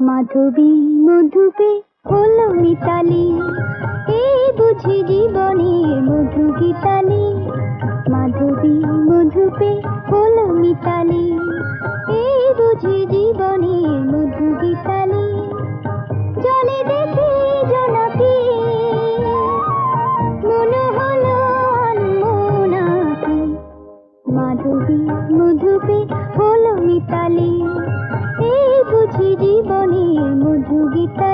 মাধবী মধুপে হলো মিতালি, এই বুঝি জীবনের মধু গীতালি। মাধবী মধুপে হলো মিতালি, এই বুঝি জীবনের মধু গীতালি। জলে দেখি জোনাকি, মনে হলো আনমনাকি। মাধবী মধুপে হলো মিতালি, এই বুঝি জীবনের মধু গীতা।